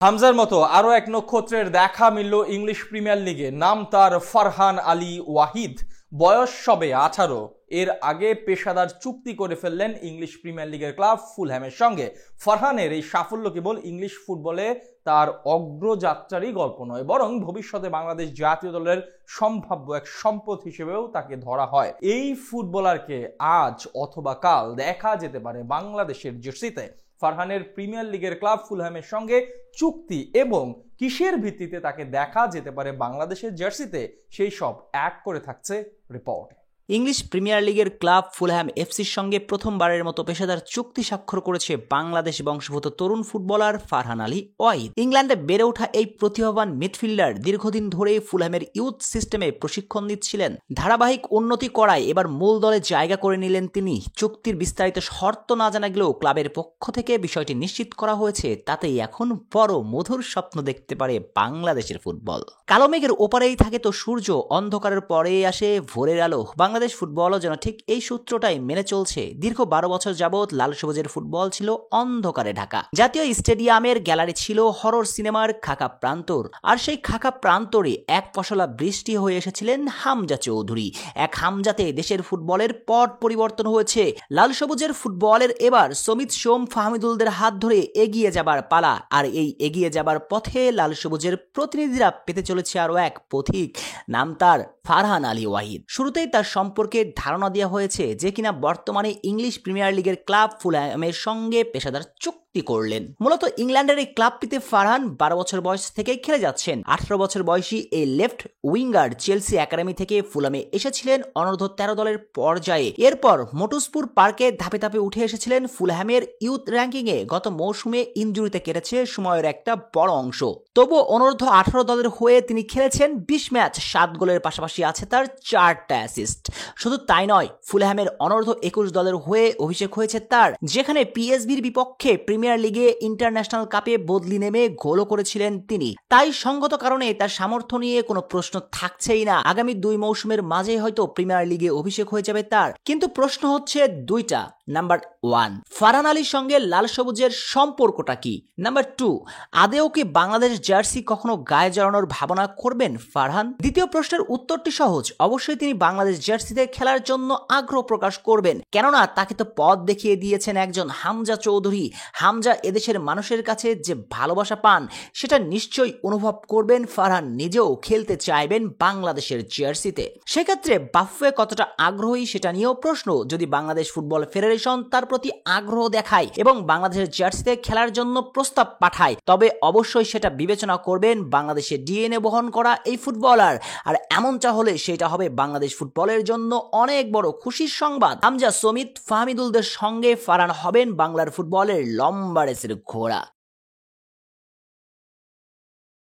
হামজার মতো আরো এক নক্ষত্রের দেখা মিলল ইংলিশ প্রিমিয়ার লিগে। নাম তার ফারহান আলী ওয়াহিদ। বয়স সবে 18। এর আগে পেশাদার চুক্তি করে ফেললেন ইংলিশ প্রিমিয়ার লিগের ক্লাব ফুলহ্যামের সঙ্গে। ফারহানের এই সাফল্য কেবল ইংলিশ ফুটবলে তার অগ্রযাত্রারই গল্প নয়, বরং ভবিষ্যতে বাংলাদেশ জাতীয় দলের সম্ভাব্য এক সম্পদ হিসেবেও তাকে ধরা হয়। এই ফুটবলারকে আজ অথবা কাল দেখা যেতে পারে বাংলাদেশের জার্সিতে। ফারহানের প্রিমিয়ার লিগের ক্লাব ফুলহ্যামের সঙ্গে চুক্তি এবং কিসের ভিত্তিতে তাকে দেখা যেতে পারে বাংলাদেশের জার্সিতে, সেই সব এক করে থাকছে রিপোর্টে। ইংলিশ প্রিমিয়ার লিগের ক্লাব ফুলহ্যাম এফসির সঙ্গে প্রথমবারের মতো পেশাদার চুক্তি স্বাক্ষর করেছে বাংলাদেশ বংশোদ্ভূত তরুণ ফুটবলার ফারহান আলী ওয়াহিদ। ইংল্যান্ডে বেড়ে ওঠা এই প্রতিভাবান মিডফিল্ডার দীর্ঘদিন ধরে ফুলহ্যামের ইউথ সিস্টেমে প্রশিক্ষণ নিচ্ছিলেন। ধারাবাহিক উন্নতি করায় এবার মূল দলে জায়গা করে নিলেন তিনি। চুক্তির বিস্তারিত শর্ত না জানা গেলেও ক্লাবের পক্ষ থেকে বিষয়টি নিশ্চিত করা হয়েছে। তাতেই এখন বড় মধুর স্বপ্ন দেখতে পারে বাংলাদেশের ফুটবল। কালো মেঘের ওপারেই থাকে তো সূর্য, অন্ধকারের পরে আসে ভোরের আলো। বাংলাদেশ ফুটবলও যেন ঠিক এই সূত্রটাই মেনে চলছে। দীর্ঘ 12 বছর যাবৎ লাল সবুজের ফুটবল ছিল অন্ধকারে ঢাকা। জাতীয় স্টেডিয়ামের গ্যালারি ছিল হরর সিনেমার খাকা প্রান্তর, আর সেই খাকা প্রান্তরে এক পশলা বৃষ্টি হয়ে এসেছিলেন হামজা চৌধুরী। এক হামজাতে দেশের ফুটবলের পট পরিবর্তন হয়েছে। লাল সবুজের ফুটবলের এবার সমিত সোম ফাহমিদুলদের হাত ধরে এগিয়ে যাবার পালা। আর এই এগিয়ে যাবার পথে লাল সবুজের প্রতিনিধিরা পেতে চলেছে আরো এক পথিক। নাম তার ফারহান আলী ওয়াহিদ। শুরুতেই তার সম্পর্কে ধারণা দেওয়া হয়েছে যে কিনা বর্তমানে ইংলিশ প্রিমিয়ার লিগের ক্লাব ফুলহ্যামের সঙ্গে পেশাদার চুক্তি করলেন। মূলত ইংল্যান্ডের এই ক্লাবটিতে ফারহান 12 বছর বয়স থেকে খেলে যাচ্ছেন। 18 বছর বয়সী এই লেফট উইঙ্গার চেলসি একাডেমি থেকে ফুলহ্যামে এসেছিলেন অনূর্ধ্ব 13 দলের পর্যায়ে। এরপর মোটুসপুর পার্কে ধাপে ধাপে উঠে এসেছিলেন ফুলহ্যামের ইউথ র্যাঙ্কিংয়ে। গত মৌসুমে ইনজুরিতে কেটেছে সময়ের একটা বড় অংশ। তবুও অনূর্ধ্ব 18 দলের হয়ে তিনি খেলেছেন 20 ম্যাচ, 7 গোলের পাশাপাশি আছে তার 4টা অ্যাসিস্ট। শুধু তাই নয়, ফুলহ্যামের অনূর্ধ্ব 21 দলের হয়ে অভিষেক হয়েছে তার, যেখানে পিএসভির বিপক্ষে প্রিমিয়ার লিগে ইন্টারন্যাশনাল কাপে বদলি নেমে গোলও করেছিলেন তিনি। তাই সঙ্গত কারণে তার সামর্থ্য নিয়ে কোনো প্রশ্ন থাকছেই না। আগামী 2 মৌসুমের মাঝে হয়তো প্রিমিয়ার লিগে অভিষেক হয়ে যাবে তার। কিন্তু প্রশ্ন হচ্ছে দুইটা। নাম্বার 1, ফারহান আলীর সঙ্গে লাল সবুজের সম্পর্কটা কি? নাম্বার 2, আদেও কি বাংলাদেশ জার্সি কখনো গায়ে জড়ানোর ভাবনা করবেন ফারহান? দ্বিতীয় প্রশ্নের উত্তরটি সহজ। অবশ্যই তিনি বাংলাদেশ জার্সিতে খেলার জন্য আগ্রহ প্রকাশ করবেন, কেননা তাকে তো পথ দেখিয়ে দিয়েছেন একজন হামজা চৌধুরী। হামজা এদেশের মানুষের কাছে যে ভালোবাসা পান সেটা নিশ্চয়ই অনুভব করবেন। ফারহান নিজেও খেলতে চাইবেন বাংলাদেশের জার্সিতে। সেক্ষেত্রে বাফুয়ে কতটা আগ্রহী সেটা নিয়েও প্রশ্ন। যদি বাংলাদেশ ফুটবল ফেডারেশন তার প্রতি আগ্রহ দেখায় এবং বাংলাদেশের জার্সিতে খেলার জন্য প্রস্তাব পাঠায়, তবে অবশ্যই সেটা বিবেচনা করবেন বাংলাদেশের ডিএনএ বহন করা এই ফুটবলার। আর এমনটা হলে সেটা হবে বাংলাদেশ ফুটবলের জন্য অনেক বড় খুশির সংবাদ। হামজা, সমিত, ফাহমিদুলদের সঙ্গে ফারহান হবেন বাংলার ফুটবলের লম্বা রেসের ঘোড়া।